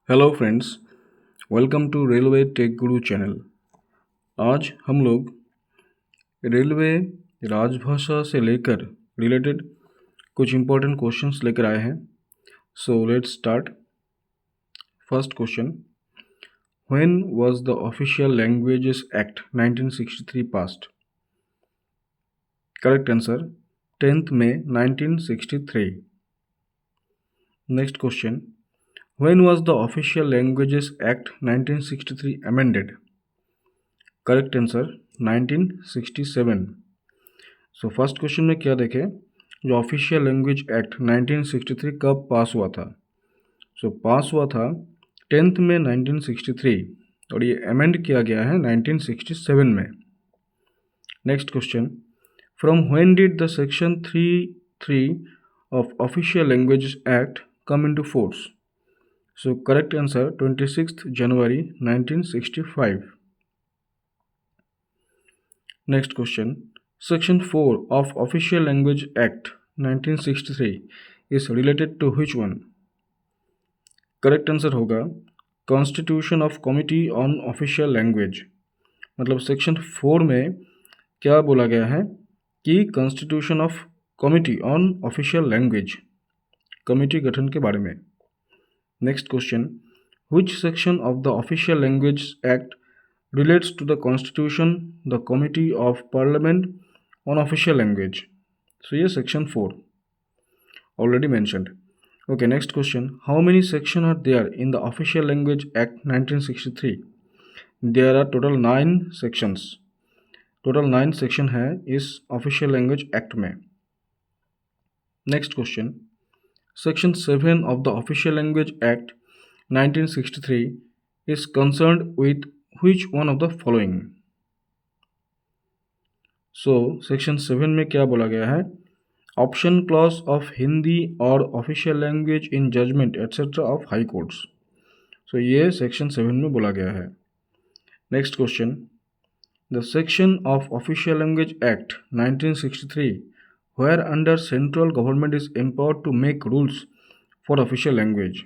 Hello friends, welcome to Railway Tech Guru channel. आज हम लोग रेलवे राजभाषा से लेकर रिलेटेड कुछ इम्पोर्टेंट क्वेश्चंस लेकर आए हैं। So let's start. First question, when was the official languages act 1963 passed? Correct answer 10th May 1963। Next question, when was the official languages act 1963 amended? Correct answer 1967। So first question में क्या देखें, जो official language act 1963 कब पास हुआ था? सो पास हुआ था 10th में 1963 और ये अमेंड किया गया है 1967 में। Next question, from when did the section 3(3) of official language act come into force? So correct answer 26th January 1965। Next question, Section 4 of Official Language Act 1963 is related to which one? Correct answer होगा constitution of committee on official language. मतलब section 4 में क्या बोला गया है कि constitution of committee on official language, committee गठन के बारे में। Next question, which section of the Official Language Act relates to the Constitution, the Committee of Parliament on Official Language? So ये section 4 already mentioned. Okay, next question, how many sections are there in the Official Language Act 1963? There are total 9 sections. Total 9 section है इस Official Language Act में। Next question, Section 7 of the Official Language Act 1963 is concerned with which one of the following? So section 7 में क्या बोला गया है? Option clause of Hindi और official language in judgment etcetera of high courts. So ये section 7 में बोला गया है। Next question, the section of official language act 1963 where under central government is empowered to make rules for official language.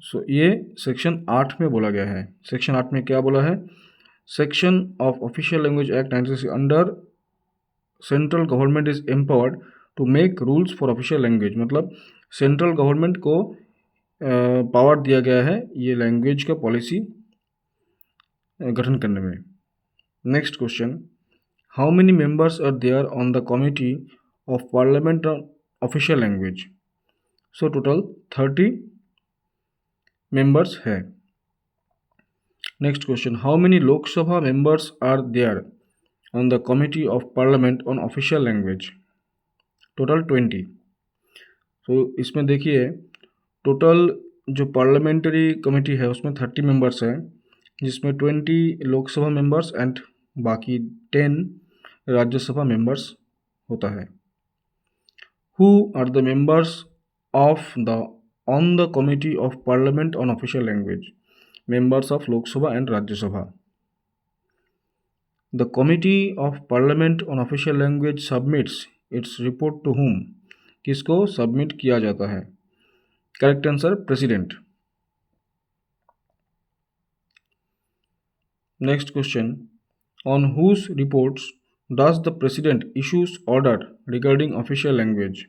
So ये section 8 में बोला गया है। सेक्शन 8 में क्या बोला है? Section of official language act 1963 under central government is empowered to make rules for official language. मतलब सेंट्रल गवर्नमेंट को पावर दिया गया है ये लैंग्वेज का पॉलिसी गठन करने में। Next question, how many members are there on the committee of parliament on official language? So total 30 members है। Next question, how many Lok Sabha members are there on the Committee of Parliament on Official Language? Total 20। तो इसमें देखिए total जो parliamentary committee है उसमें 30 members हैं, जिसमें 20 Lok Sabha members and बाकी 10 राज्यसभा मेंबर्स होता है। Who are the members of the on the Committee of Parliament on Official Language? Members of Lok Sabha and Rajya Sabha. The Committee of Parliament on Official Language submits its report to whom? किसको submit किया जाता है? Correct answer president. Next question, on whose reports does the president issues order regarding official language?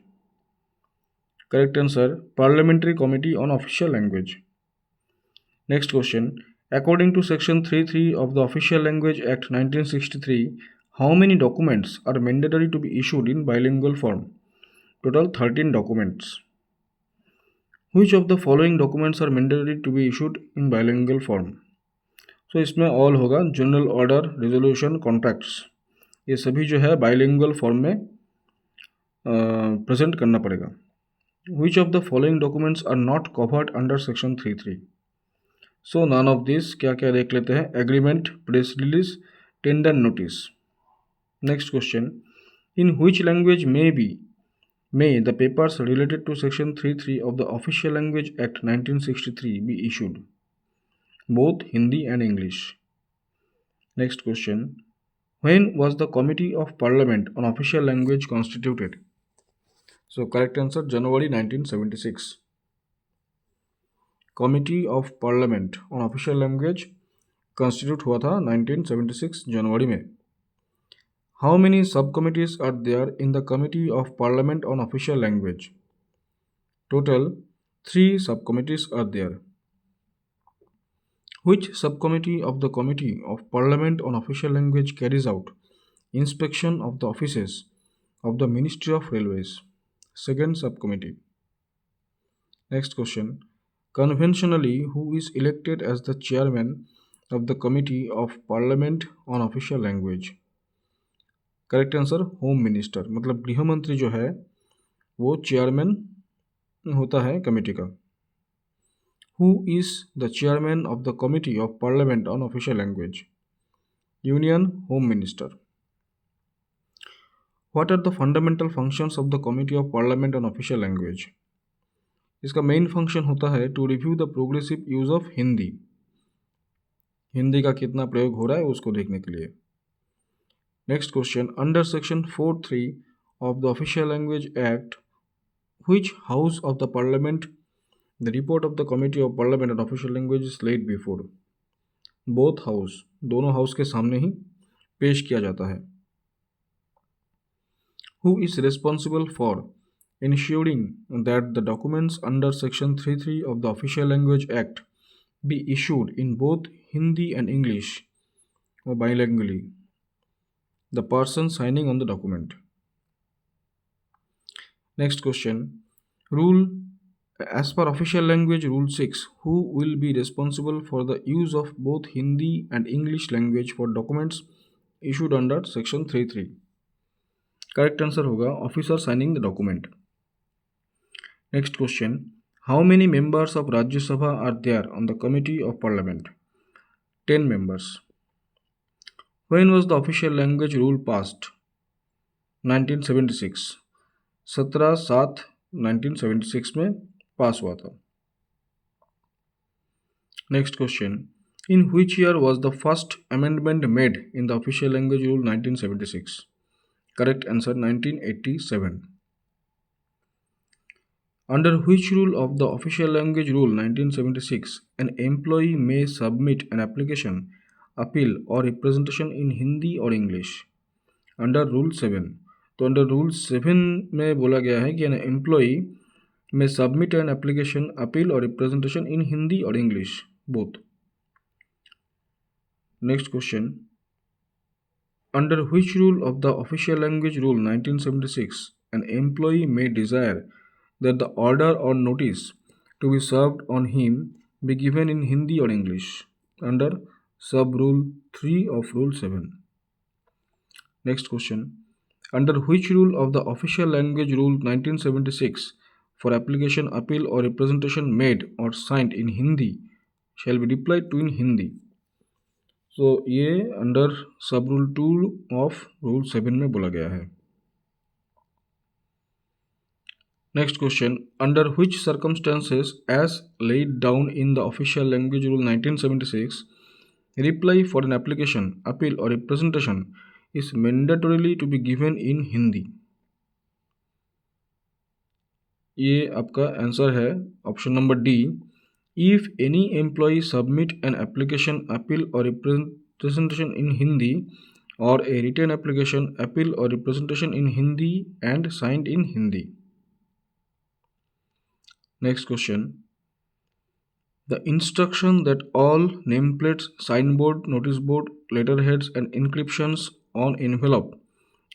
Correct answer parliamentary committee on official language. Next question, according to section 3(3) of the Official Language Act 1963, how many documents are mandatory to be issued in bilingual form? Total 13 documents. Which of the following documents are mandatory to be issued in bilingual form? So इसमें all होगा general order, resolution, contracts, ये सभी जो है bilingual form में present करना पड़ेगा। Which of the following documents are not covered under section 3(3)? So none of this, क्या क्या देख लेते हैं? Agreement, press release, tender notice. Next question, in which language may the papers related to section 3(3) of the official language act 1963 be issued? Both Hindi and English. Next question, when was the committee of parliament on official language constituted? So correct answer January 1976। Committee of parliament on official language constitute हुआ था 1976 जनवरी में। How many subcommittees are there in the committee of parliament on official language? Total 3 subcommittees are there. Which subcommittee of the Committee of Parliament on Official Language carries out inspection of the offices of the Ministry of Railways? Second subcommittee. Next question. Conventionally, who is elected as the chairman of the Committee of Parliament on Official Language? Correct answer home minister, मतलब गृह मंत्री जो है वो chairman होता है committee का। Who is the chairman of the Committee of Parliament on Official Language? Union Home Minister. What are the fundamental functions of the Committee of Parliament on Official Language? इसका मेन फंक्शन होता है to review the progressive use of Hindi. Hindi का कितना प्रयोग हो रहा है उसको देखने के लिए। Next question, under section 4(3) of the official language act, which house of the parliament the report of the committee of parliament on official language is laid before? Both house, दोनों हाउस के सामने ही पेश किया जाता है। Who is responsible for ensuring that the documents under section 3(3) of the Official Language Act be issued in both Hindi and English or bilingually? The person signing on the document. Next question. As per Official Language Rule 6, who will be responsible for the use of both Hindi and English language for documents issued under section 3(3)? Correct answer होगा officer signing the document. Next question, how many members of Rajya Sabha are there on the committee of parliament? 10 members. When was the official language rule passed? 1976, 17/7/1976 में pass हुआ था। Next question, in which year was the first amendment made in the official language rule 1976? Correct answer 1987. Under which rule of the Official Language Rule 1976 an employee may submit an application, appeal or representation in Hindi or English? Under Rule 7. तो under rule 7 में बोला गया है कि an employee may submit an application, appeal or representation in Hindi or English both. Next question. Under which rule of the Official Language Rule 1976 an employee may desire that the order or notice to be served on him be given in Hindi or English? Under Sub-Rule 3 of Rule 7. Next question. Under which rule of the Official Language Rule 1976 for application, appeal or representation made or signed in Hindi shall be replied to in Hindi? तो ये under sub rule 2 of rule 7 में बोला गया है। Next question, under which circumstances as laid down in the official language rule 1976 reply for an application, appeal और representation is mandatorily to be given in Hindi? ये आपका answer है option number D. If any employee submit an application, appeal or representation in Hindi or a written application, appeal or representation in Hindi and signed in Hindi. Next question. The instruction that all nameplates, signboard, notice board, letterheads and inscriptions on envelope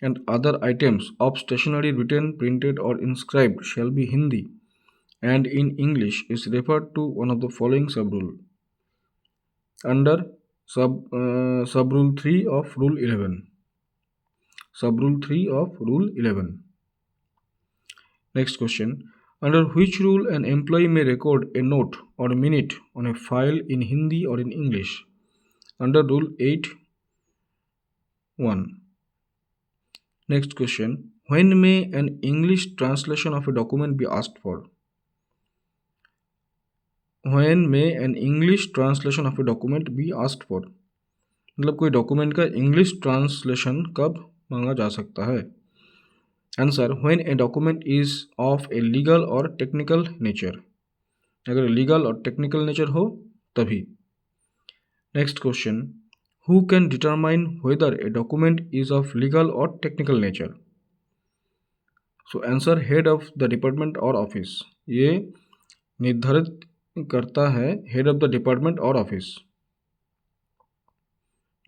and other items of stationery written, printed or inscribed shall be Hindi and in English is referred to one of the following sub-rule. Under sub-rule 3 of Rule 11. Sub-rule 3 of Rule 11. Next question. Under which rule an employee may record a note or a minute on a file in Hindi or in English? Under Rule 8(1). Next question. When may an English translation of a document be asked for? When may an English translation of a document be asked for? मतलब कोई document का English translation कब मांगा जा सकता है? Answer, when a document is of a legal or technical nature. अगर legal और टेक्निकल नेचर हो तभी। Next question, who can determine whether a document is of legal और technical nature? So answer head of the department और office. ये निर्धारित करता है हेड ऑफ द डिपार्टमेंट और office.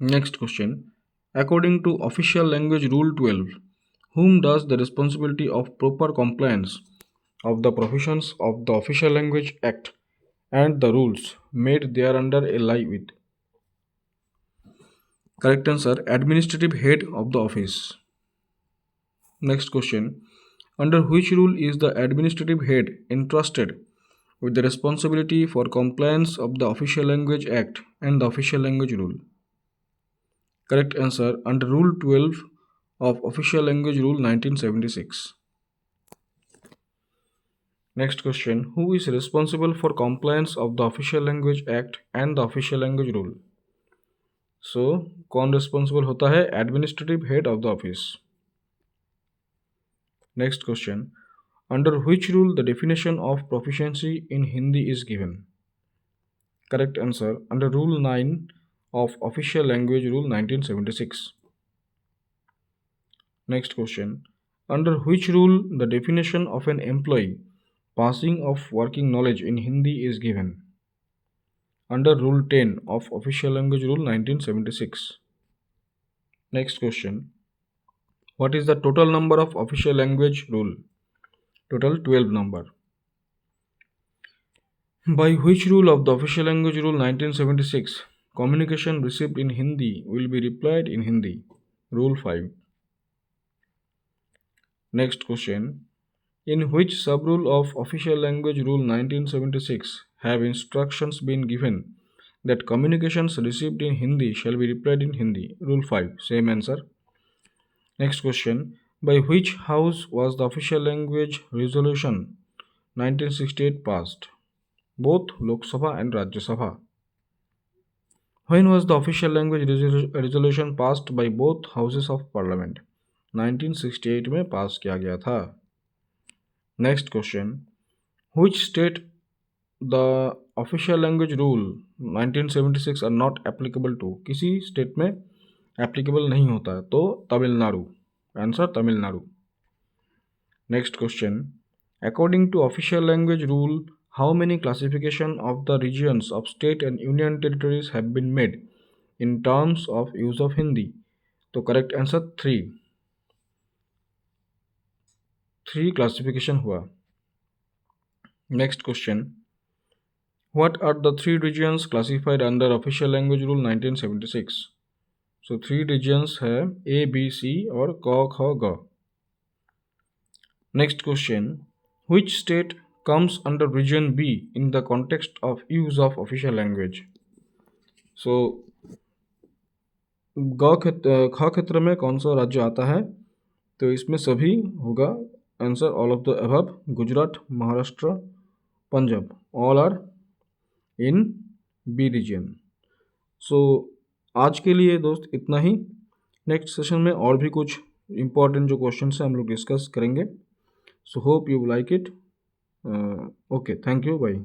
Next question, according to official language rule 12, whom does the responsibility of proper compliance of the provisions of the Official Language Act and the rules made thereunder lie with? Correct answer, administrative head of the office. Next question, under which rule is the administrative head entrusted with the responsibility for compliance of the Official Language Act and the Official Language Rule? Correct answer, under Rule 12 of Official Language Rule 1976. Next question, who is responsible for compliance of the Official Language Act and the Official Language Rule? So, कौन responsible होता है? Administrative head of the office. Next question, under which rule the definition of proficiency in Hindi is given? Correct answer, under Rule 9 of Official Language Rule 1976. Next question, under which rule the definition of an employee passing of working knowledge in Hindi is given? Under Rule 10 of Official Language Rule 1976. Next question, what is the total number of Official Language Rule? Total 12 number. By which rule of the Official Language Rule 1976 communication received in Hindi will be replied in Hindi? Rule 5. Next question, in which sub-rule of Official Language Rule 1976 have instructions been given that communications received in Hindi shall be replied in Hindi? Rule 5. Same answer. Next question, by which house was the Official Language Resolution 1968 passed? Both Lok Sabha and Rajya Sabha. When was the Official Language Resolution passed by both houses of Parliament? 1968 में पास किया गया था. Next question, which state the Official Language Rule 1976 are not applicable to? किसी state में applicable नहीं होता, तो Tamil Nadu. Answer Tamil Nadu. Next question, according to Official Language Rule, how many classification of the regions of state and union territories have been made in terms of use of Hindi? तो correct answer 3. 3 classification हुआ. Next question, what are the 3 regions classified under Official Language Rule 1976? So 3 regions है A, B, C और क, ख, ग. Next question, which state comes under region B in the context of use of official language? So ख क्षेत्र में कौन सा राज्य आता है? तो इसमें सभी होगा. Answer all of the above. Gujarat, Maharashtra, Punjab, all are in B region. So आज के लिए दोस्त इतना ही. नेक्स्ट सेशन में और भी कुछ इंपॉर्टेंट जो क्वेश्चन हैं हम लोग डिस्कस करेंगे. So hope you like it. Okay, thank you. Bye.